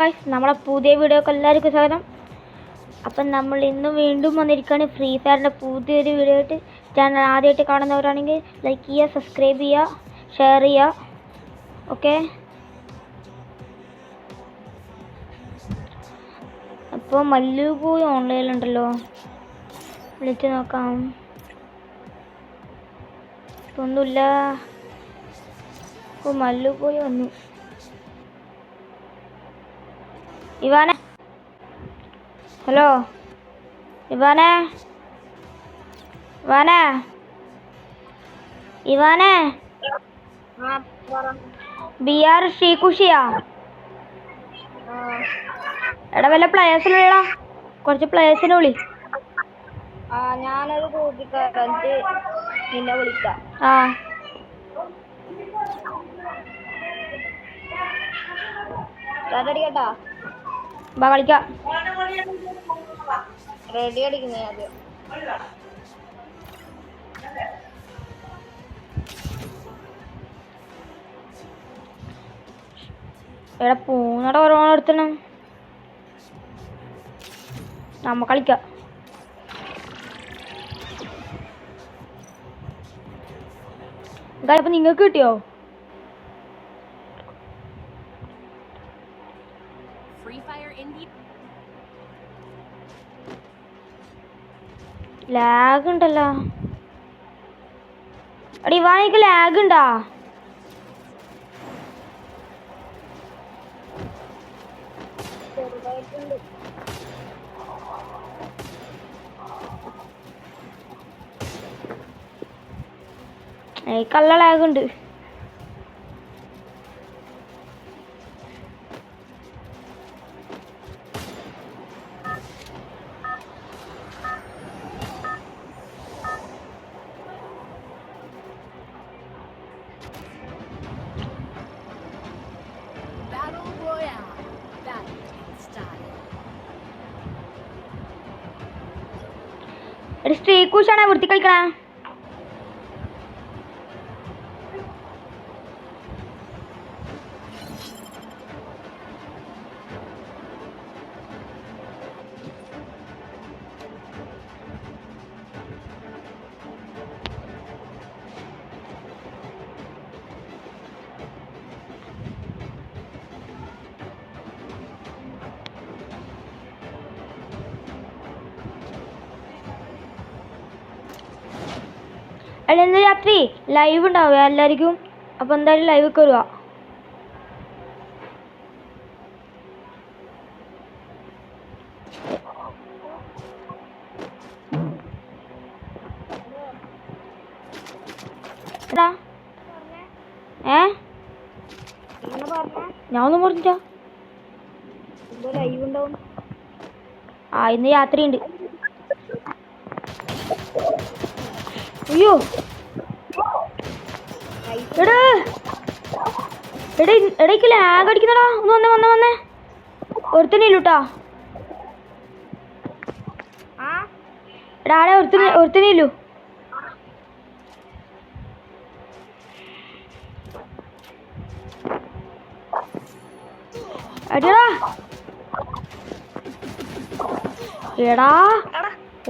Guys, നമ്മളെ പുതിയ വീഡിയോക്ക് എല്ലാവർക്കും സ്വാഗതം. അപ്പം നമ്മൾ ഇന്ന് വീണ്ടും വന്നിരിക്കുകയാണ് ഫ്രീ ഫയറിൻ്റെ പുതിയൊരു വീഡിയോ ആയിട്ട്. ചാനൽ ആദ്യമായിട്ട് കാണുന്നവരാണെങ്കിൽ ലൈക്ക് ചെയ്യുക, സബ്സ്ക്രൈബ് ചെയ്യുക, ഷെയർ ചെയ്യുക. ഓക്കെ, അപ്പോൾ മല്ലു പോയി ഓൺലൈനിലുണ്ടല്ലോ, വിളിച്ച് നോക്കാം. ഒന്നുമില്ല. അപ്പോൾ മല്ലു പോയി വന്നു. ഇവാനെ, ഹലോ ഇവാനെ, ഇവാനെ, ഇവാനെ, BR ശ്രീകുഷിയാ? എടാ വല്ല പ്ലേയേഴ്സിലുള്ള കുറച്ച് പ്ലേയേഴ്സിനെ വിളി. ഞാനൊരു കൂട്ടിക്കാരൻ്റെ നിന്നെ വിളിക്കാം. റെഡി കേട്ടാ? ബാ കളിക്കാം. റെഡി അടിക്കുന്നേ ആദ്യം. എടാ പൂന്നട ഓരോന്ന് എടുത്തണം. നമ്മ കളിക്കാം. അപ്പൊ നിങ്ങൾക്ക് കിട്ടിയോ? ലാഗ് ഉണ്ടല്ലോ. എടി ഇവാനിക്ക് ലാഗ് ഉണ്ടാ? എനിക്കല്ല ലാഗ് ഉണ്ട്. എടി ശ്രീകുഷാണെ വൃത്തി കളിക്കണേ. അല്ല, ഇന്ന് രാത്രി ലൈവ് ഉണ്ടാവുക എല്ലാവർക്കും. അപ്പം എന്തായാലും ലൈവ് കയറുക. ഞാൻ ഒന്നും പറഞ്ഞില്ല. ലൈവ് ഉണ്ടാവും. ഇന്ന് രാത്രി ഉണ്ട്. അയ്യോ എടാ, ഇടയ്ക്ക് ലാഗ് അടിക്കുന്നടാ. ഒന്ന് വന്നേ ഒരുത്തനില്ലൂട്ടാ. എടാ ആടെ ഒരുത്തനില്ലു. അടിയടാ. എടാ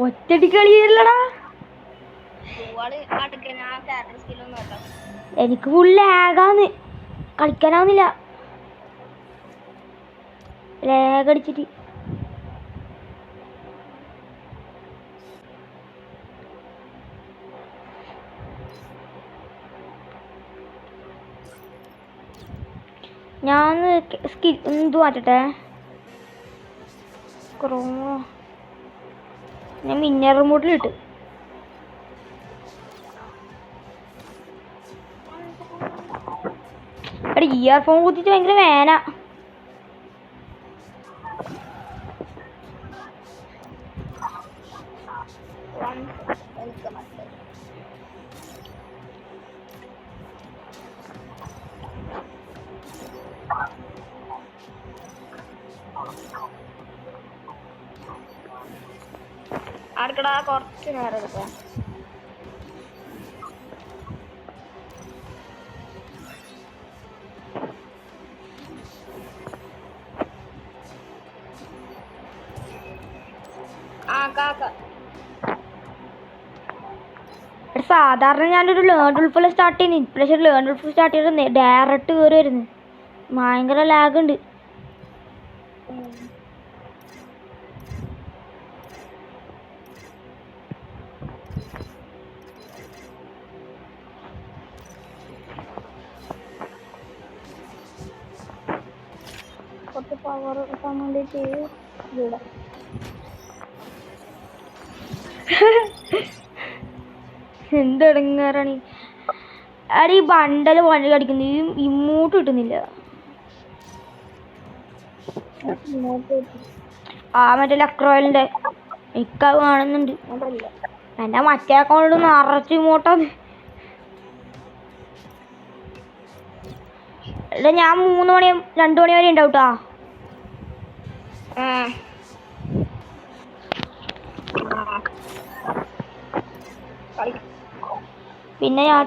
ഒറ്റടി കളിയില്ലടാ. എനിക്ക് ഫുൾ ലാഗാന്ന്, കളിക്കാനാവുന്നില്ല. ലാഗ് അടിച്ചിട്ട് ഞാൻ എന്തു മാറ്റട്ടെ? ഞാൻ മിന്നർ മോഡിലിട്ട്. എടാ ഇയർഫോൺ കുത്തിച്ച് ഭയങ്കര വേന. ആർക്കടാ കുറച്ച് നേരം എടുക്കാം. ആ കാക്ക. സാധാരണ ഞാനൊരു ലേൺ ഉൾപ്പെടെ സ്റ്റാർട്ട് ചെയ്യുന്നു. പക്ഷേ ലേൺ ഉൾപ്പെടെ സ്റ്റാർട്ട് ചെയ്തിട്ട് ഡയറക്റ്റ് കയറി വരുന്നു. ഭയങ്കര ലാഗ് ഉണ്ട്. കുറച്ച് പവർ കിട്ടാൻ വേണ്ടിട്ട് ഇവിടെ എന്തെടുങ്ങാറാണ് അടി ഈ ബണ്ടല് വണ്ടി കടിക്കുന്നു. ഇങ്ങോട്ട് കിട്ടുന്നില്ല. ആ മറ്റേ ലക്രോയിലിന്റെ ഇക്ക കാണുന്നുണ്ട്. എന്റെ മറ്റേ അക്കൗണ്ട് നിറച്ച് ഇങ്ങോട്ടാണ്. എടാ ഞാൻ 3 മണി 2 മണി വരെ ഉണ്ടാവും ട്ടാ. പിന്നെ ഞാൻ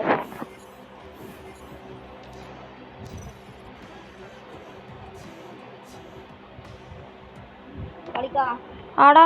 ആടാ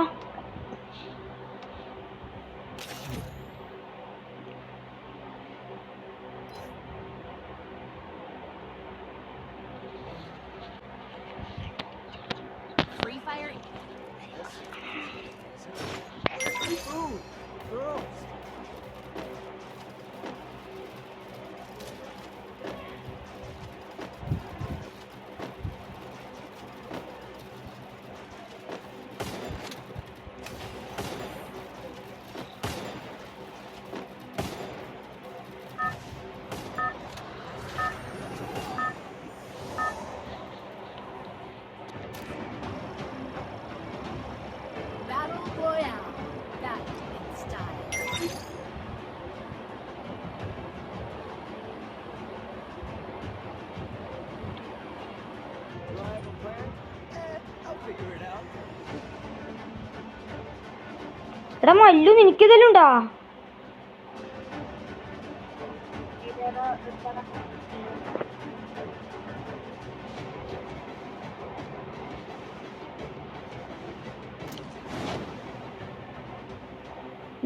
എടാ മല്ലു നിനക്കിതെല്ലാം ഉണ്ടാ?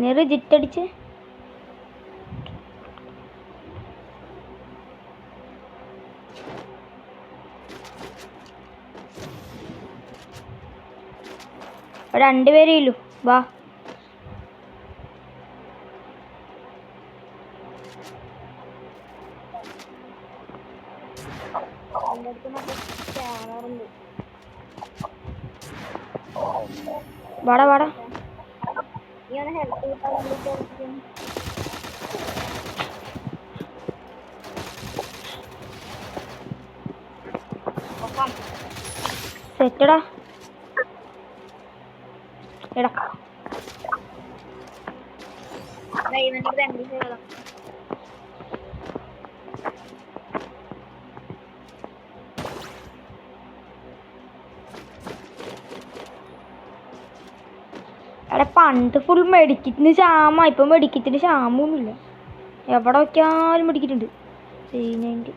നീ റിജിറ്റ് അടിച്ച് രണ്ടുപേരേ ഇല്ലു. വാ വാടാ വാടാ. സെറ്റടാ. എടാ എടാ പണ്ട് ഫുൾ മെഡിക്കറ്റിന് ക്ഷാമ. ഇപ്പം മെഡിക്കറ്റിന് ക്ഷാമൊന്നുമില്ല. എവിടെ നോക്കിയാലും മെഡിക്കറ്റുണ്ട്. ചെയ്യുന്നതിൻ്റെ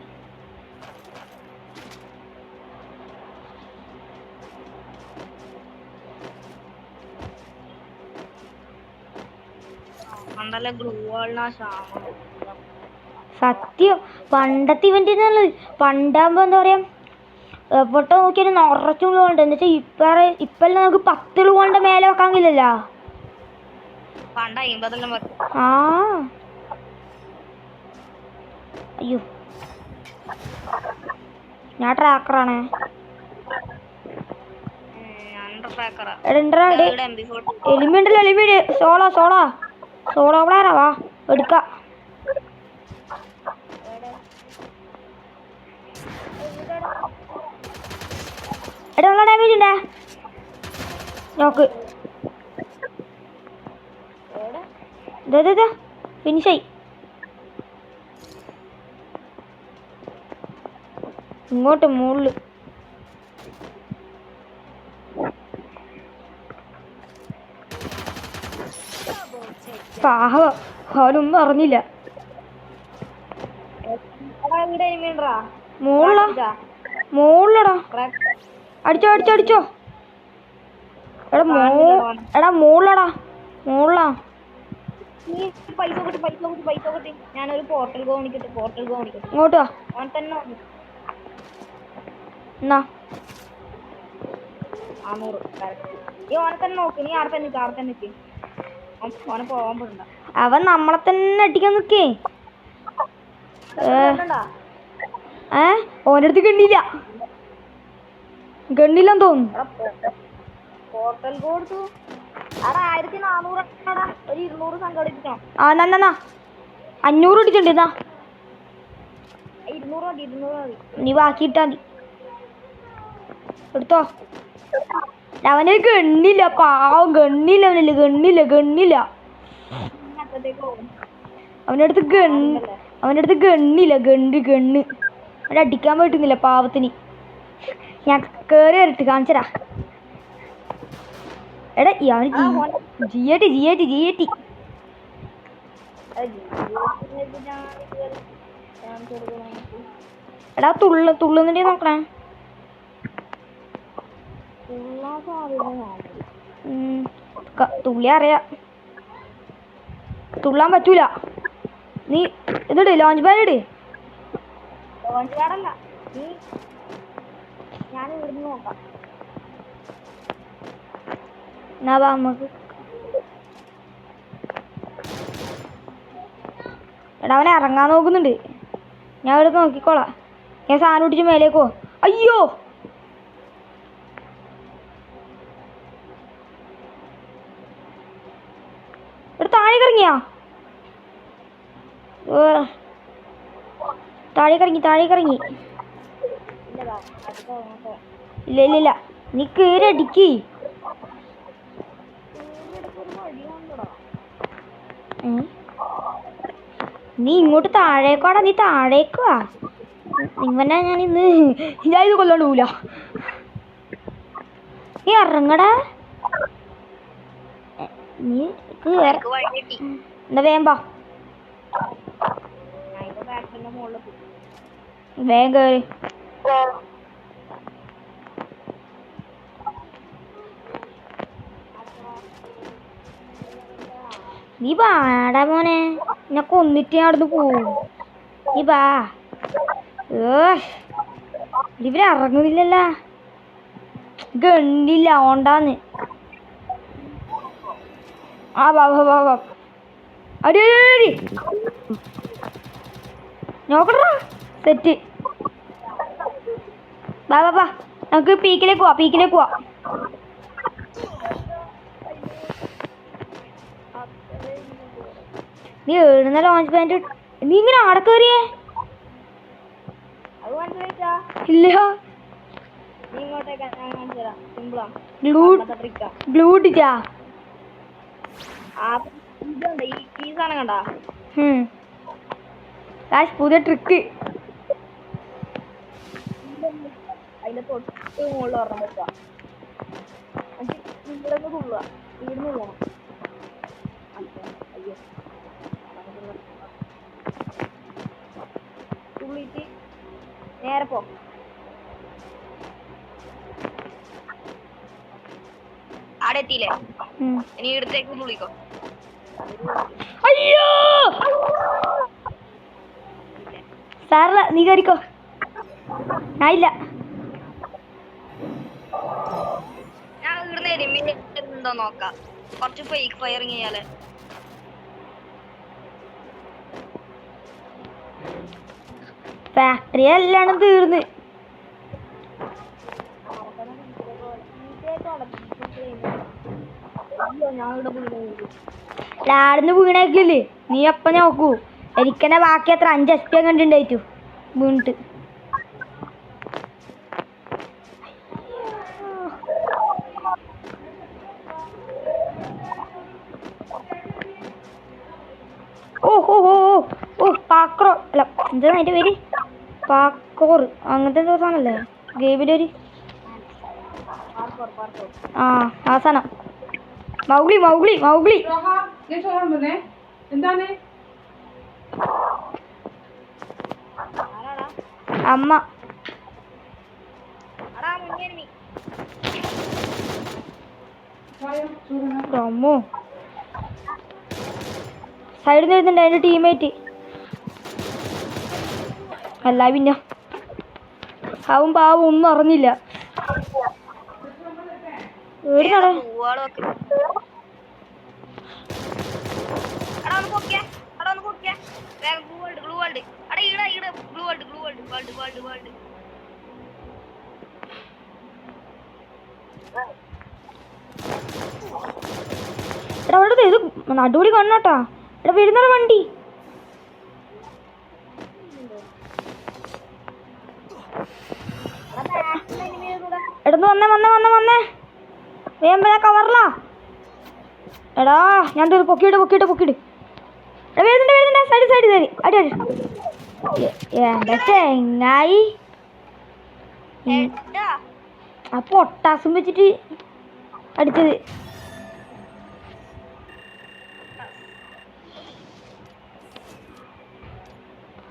സത്യം. പണ്ടത്തെ ഇവന്റ് പണ്ടാകുമ്പോ എന്താ പറയാ, എവിടെ നോക്കിയാലും നിറച്ചു ഉണ്ട്. എന്ന് വെച്ചാൽ ഇപ്പെല്ലാം നമുക്ക് 10 രൂപയുടെ മേലെ വെക്കാൻ കഴിയില്ലല്ലോ. ആ അയ്യോ ഞാൻ ട്രാക്കറാണേ. എലിമിണ്ടല്ലോ എലിമിഡ്. സോളോ സോളോ സോളോ പ്ലെയറാ. വാ എടുക്ക. എടാ നല്ല ഡാമേജ് ഉണ്ടേ. നോക്ക് ഫിനിഷായി. ഇങ്ങോട്ട് മുകളിൽ പാവ അവനൊന്നും അറിഞ്ഞില്ല. മുകളിലടാ. അടിച്ചോ അടിച്ചോ അടിച്ചോ. എടാ മോളടാ മോളാ. നീ പൈസ കൊടുത്ത് ഞാനൊരു പോർട്ടൽ ഗോണിക്കട്ടെ ഇങ്ങോട്ട് വാ. ഓൻ തന്നെ എന്നാ 400 കറക്റ്റ്. നീ ഓനെ തന്നെ നോക്ക്. നീ അവിടെ തന്നെ നിൽക്ക്. ഓനെ പോവാൻ പോകണ്ട. അവൻ നമ്മളെ തന്നെ അടിക്കാൻ നിക്കേ. ഓൻ്റെ അടുത്ത് ഗണ്ണില്ലെന്ന് തോന്നുന്നു. പോർട്ടൽ കൊടുത്തു. അവിടെ 1400 ഒരു 200 സംഘടിപ്പിക്കണം. ആ എന്നാ 500 ഇട്ടിട്ടുണ്ട്. എന്നാ 200 മതി. നീ ബാക്കി ഇട്ടാ മതി. എടുത്തോ. അവന് ഗണ്ണില്ല പാവം. ഗണ്ണില്ല. അവൻ്റെ അടുത്ത് ഗണ്ണില്ല. ഗണ്ണ് അവിടെ അടിക്കാൻ പറ്റുന്നില്ല പാവത്തിന്. ഞാൻ കേറി വരട്ട് കാണിച്ചരാ. എടാ അവന് ജിയേറ്റി എടാ തുള്ളുന്നിട്ടേ നോക്കണേ. തുള്ളി അറിയാം. തുള്ളാൻ പറ്റൂല. നീ ഇതിട് ലോഞ്ച് പാഡ് ഇട്. ഞാൻ ഇവിടുന്ന് നോക്കാം. എന്നാ വാ നമുക്ക്. എടാ അവനെ ഇറങ്ങാൻ നോക്കുന്നുണ്ട്. ഞാൻ ഇവിടെ നോക്കിക്കോളാം. ഞാൻ സാധനം പിടിച്ച് മേലേക്കോ. അയ്യോ ഇവിടെ താഴേക്ക് ഇറങ്ങിയാ. താഴേക്ക് ഇറങ്ങി. ഇല്ല നീ കേറി അടിക്ക്. നീ ഇങ്ങോട്ട് താഴേക്കോടാ. നീ താഴേക്കുവാ. ഇവനെ ഞാൻ ഇത് കൊല്ലാണ്ട് പോവില്ല. നീ ഇറങ്ങടാ. നീ എന്താ വേമ്പാ വേഗം കേറി. നീ പാടാ മോനെ. എന്നെ കൊന്നിട്ട് ഞാൻ അവിടുന്ന് പോവും. നീ പാ. ഇവര് ഇറങ്ങുന്നില്ലല്ല. ഗണ്ണില്ല ഓണ്ടാന്ന്. ആ വാ അടി നോക്കടാ. സെറ്റ്. വാ നമുക്ക് പീക്കിലേക്ക് പോവാ. നീ എഴുതുന്ന ലോഞ്ച് പാൻറ്. നീ ഇങ്ങനെ ആടെ കയറിയേ? ഇല്ല. ഗ്ലൂ ഇട്ടിട്ടാ? പുതിയ ട്രിക്ക്. അതിന്റെ തൊട്ട് മുകളിൽ ഓർമ്മ വെക്കുക. ഇവിടുന്ന് തുള്ളുക. ഇവിടുന്ന് പോകണം. അയ്യോ തുള്ളിയിട്ട് നേരെ പോ. അവിടെ എത്തിയില്ലേ? ഇനി ഇടത്തേക്ക് തുള്ളിക്കോ. അയ്യോ സാറല്ല, നീ കയറിക്കോ. ഞാനില്ല. ഞാൻ ഇവിടുന്ന് എരുമിണ്ടോ നോക്കാം. കുറച്ച് ഫേക്ക് ഫയറിങ് ചെയ്യാലേ. ഫാക്ടറി എല്ലാം തീർന്ന്. ലാടുന്ന് വീണേക്കില്ലേ നീ. അപ്പം നോക്കൂ. എനിക്കെന്നെ ബാക്കി എത്ര 5 SP കണ്ടിട്ടുണ്ടായിട്ടു വീണിട്ട്. ഓ പാക്രോ അല്ല എന്താണ് അതിൻ്റെ പേര്? പാക്കോർ അങ്ങനത്തെ എന്തോ സാധനമല്ലേ ഗെയിമിലൊരു. ആ സാധനം. മൗഗ്ലി എന്താണ് അമ്മ. അമ്മോ സൈഡിൽ നിന്ന് വരുന്നുണ്ട് എൻ്റെ ടീമേറ്റ്. അല്ല പിന്നെ അവൻ പാവം ഒന്നും അറിഞ്ഞില്ല. എവിടുന്നാണ് എടാ അവിടെ ഇത് നടുപൊളി കണ്ണോട്ടാ. എടാ വരുന്നട വണ്ടി. എടന്ന് വന്നേ വന്നേ വന്നേ വന്നേ വേഗം വരാ കവറിലാ. എടാ ഞാൻ പൊക്കിയിട്ട് പൊക്കിയിട്ട് പൊക്കിയിട്ട് എടാ വരുന്നുണ്ട് വരുന്നുണ്ട് സൈഡ് സൈഡ് സൈഡ് അടി അടി. എന്താ ചെങ്ങായി ആ പൊട്ടാസും വെച്ചിട്ട് അടിച്ചത്.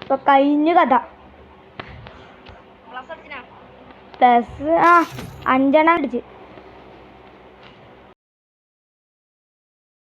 ഇപ്പൊ കഴിഞ്ഞ കഥ. പ്ലസ് 5 അടിച്ച്